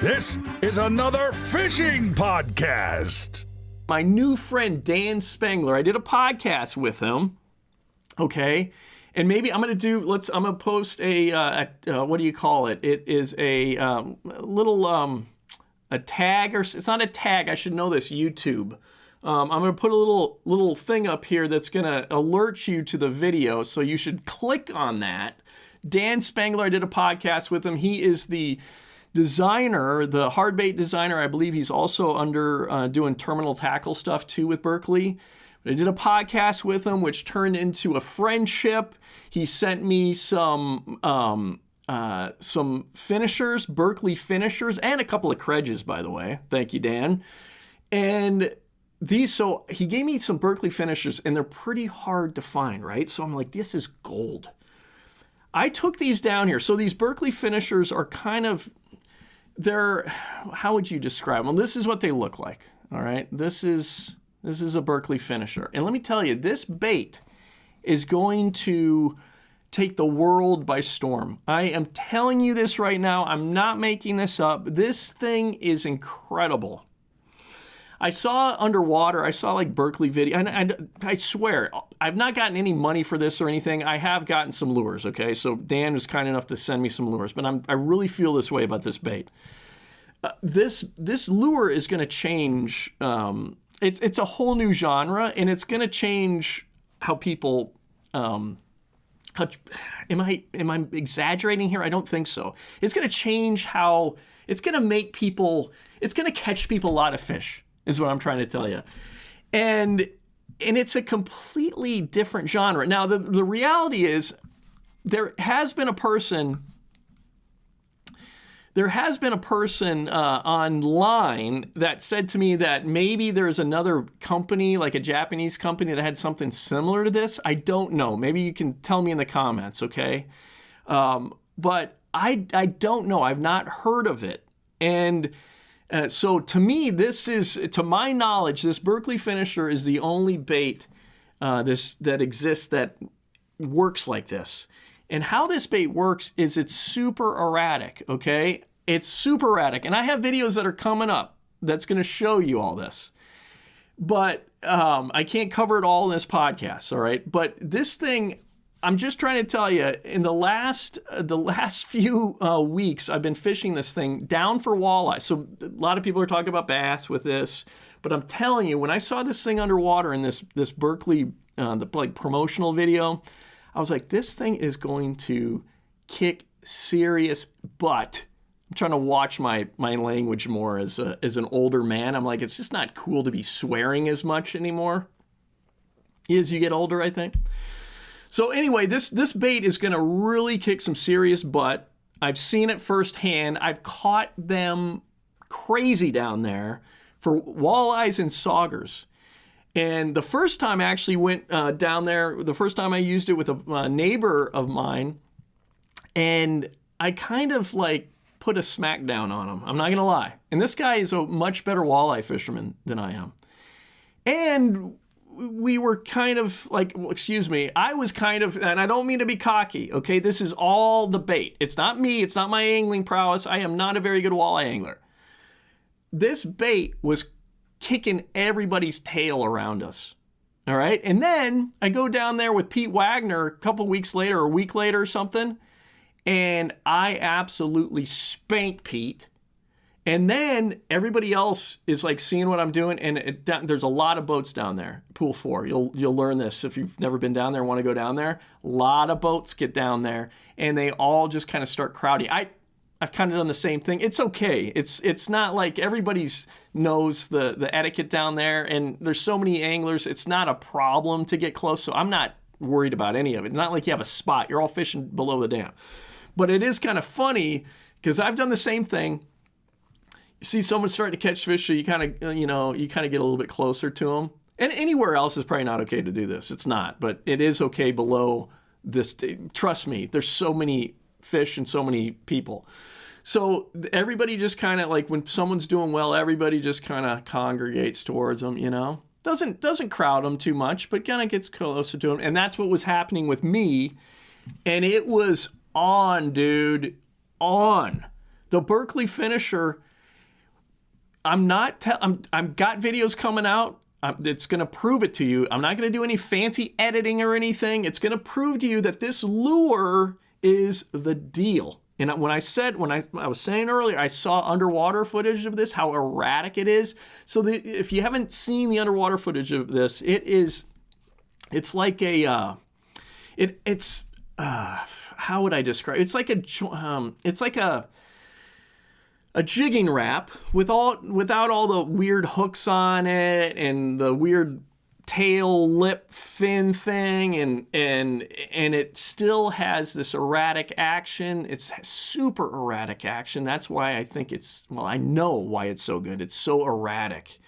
This is another fishing podcast. My new friend, Dan Spengler, I did a podcast with him, okay? And maybe I'm going to post what do you call it? It is a tag, or it's not a tag, I should know this, YouTube. I'm going to put a little thing up here that's going to alert you to the video, so you should click on that. Dan Spengler, I did a podcast with him. He is the designer, the hard bait designer. I believe he's also under doing terminal tackle stuff too with Berkley. But I did a podcast with him, which turned into a friendship. He sent me some finishers, Berkley finishers, and a couple of Kredges, by the way. Thank you, Dan. And so he gave me some Berkley finishers, and they're pretty hard to find, right? So I'm like, this is gold. I took these down here. So these Berkley finishers are kind of, how would you describe them? This is what they look like, all right? This is a Berkley finisher. And let me tell you, this bait is going to take the world by storm. I am telling you this right now. I'm not making this up. This thing is incredible. I saw underwater, I saw like Berkley video, and I swear, I've not gotten any money for this or anything. I have gotten some lures, okay? So Dan was kind enough to send me some lures, but I really feel this way about this bait. This lure is going to change. It's a whole new genre, and it's going to change how people. Am I exaggerating here? I don't think so. It's going to change how. It's going to make people. It's going to catch people a lot of fish, is what I'm trying to tell you. And it's a completely different genre. Now, the reality is there has been a person online that said to me that maybe there's another company, like a Japanese company, that had something similar to this. I don't know. Maybe you can tell me in the comments, okay? But I don't know. I've not heard of it. And so to me, to my knowledge, this Berkley finisher is the only bait that exists that works like this. And how this bait works is it's super erratic, okay? It's super erratic. And I have videos that are coming up that's going to show you all this. But I can't cover it all in this podcast, all right? But this thing, I'm just trying to tell you, in the last few weeks, I've been fishing this thing down for walleye. So a lot of people are talking about bass with this, but I'm telling you, when I saw this thing underwater in this Berkley promotional video, I was like, this thing is going to kick serious butt. I'm trying to watch my language more as an older man. I'm like, it's just not cool to be swearing as much anymore as you get older, I think. So anyway, this bait is going to really kick some serious butt. I've seen it firsthand. I've caught them crazy down there for walleyes and saugers. And the first time I actually went down there, the first time I used it with a neighbor of mine, and I kind of like put a smackdown on him. I'm not going to lie. And this guy is a much better walleye fisherman than I am. And we were kind of like, I was kind of, and I don't mean to be cocky, okay? This is all the bait. It's not me. It's not my angling prowess. I am not a very good walleye angler. This bait was kicking everybody's tail around us, all right? And then I go down there with Pete Wagner a couple weeks later, or a week later or something, and I absolutely spanked Pete. And then everybody else is like seeing what I'm doing, and there's a lot of boats down there. Pool 4, you'll learn this if you've never been down there and want to go down there. A lot of boats get down there, and they all just kind of start crowding. I've kind of done the same thing. It's okay. It's not like everybody knows the etiquette down there, and there's so many anglers. It's not a problem to get close, so I'm not worried about any of it. It's not like you have a spot. You're all fishing below the dam. But it is kind of funny because I've done the same thing. You see someone starting to catch fish, so you kind of get a little bit closer to them. And anywhere else is probably not okay to do this. It's not, but it is okay below this. Trust me, there's so many fish and so many people. So everybody just kind of like, when someone's doing well, everybody just kind of congregates towards them, Doesn't crowd them too much, but kind of gets closer to them. And that's what was happening with me. And it was on, dude, on. The Berkley finisher I'm not. I'm got videos coming out. It's going to prove it to you. I'm not going to do any fancy editing or anything. It's going to prove to you that this lure is the deal. And when I was saying earlier, I saw underwater footage of this, how erratic it is. So if you haven't seen the underwater footage of this, it's like a, how would I describe it? It's like a jigging rap without all the weird hooks on it and the weird tail lip fin thing, and it still has this erratic action. It's super erratic action. That's why I think I know why it's so good. It's so erratic.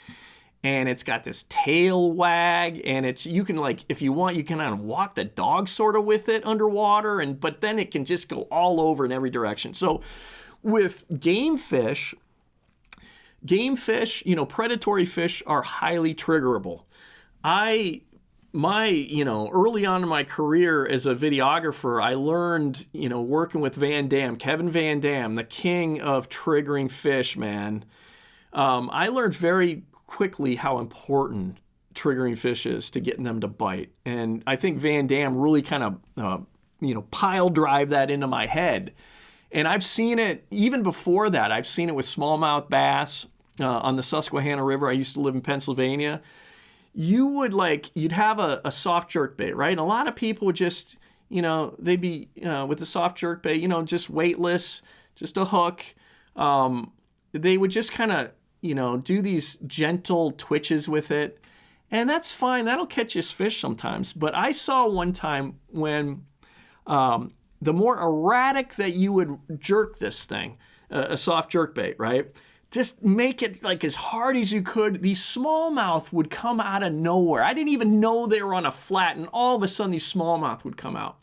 And it's got this tail wag, and you can, like, if you want, you can kind of walk the dog sort of with it underwater, but then it can just go all over in every direction. So with game fish, predatory fish are highly triggerable. Early on in my career as a videographer, I learned, working with Kevin Van Dam, the king of triggering fish, man. I learned very quickly how important triggering fish is to getting them to bite. And I think Van Dam really kind of, pile drive that into my head. And I've seen it even before that. I've seen it with smallmouth bass on the Susquehanna River. I used to live in Pennsylvania. You'd have a soft jerkbait, right? And a lot of people would just, they'd be with the soft jerkbait, just weightless, just a hook. They would just kind of, do these gentle twitches with it. And that's fine. That'll catch you fish sometimes. But I saw one time when the more erratic that you would jerk this thing, a soft jerkbait, right? Just make it like as hard as you could. These smallmouth would come out of nowhere. I didn't even know they were on a flat, and all of a sudden these smallmouth would come out.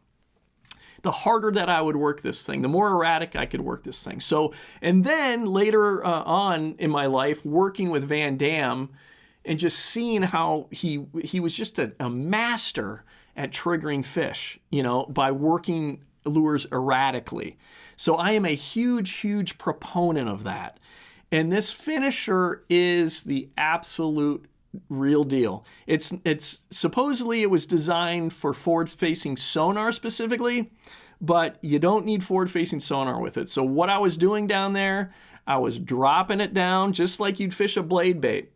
The harder that I would work this thing, the more erratic I could work this thing. So, and then later on in my life, working with Van Dam and just seeing how he was just a master at triggering fish, by working lures erratically. So I am a huge, huge proponent of that. And this finisher is the absolute real deal. It's supposedly it was designed for forward-facing sonar specifically, but you don't need forward-facing sonar with it. So what I was doing down there, I was dropping it down just like you'd fish a blade bait,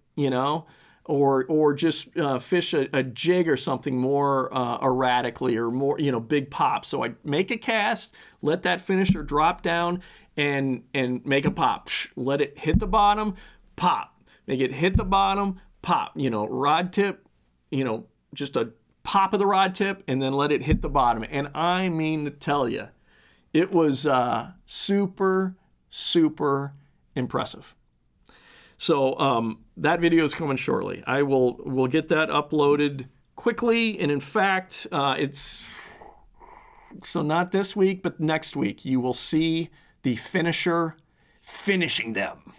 or just fish a jig or something more erratically, or more, big pop. So I'd make a cast, let that finisher drop down, and make a pop. Let it hit the bottom, pop. Make it hit the bottom, pop. Rod tip, just a pop of the rod tip, and then let it hit the bottom. And I mean to tell you, it was super, super impressive. So that video is coming shortly. We'll get that uploaded quickly, and in fact, it's not this week, but next week you will see the finisher finishing them.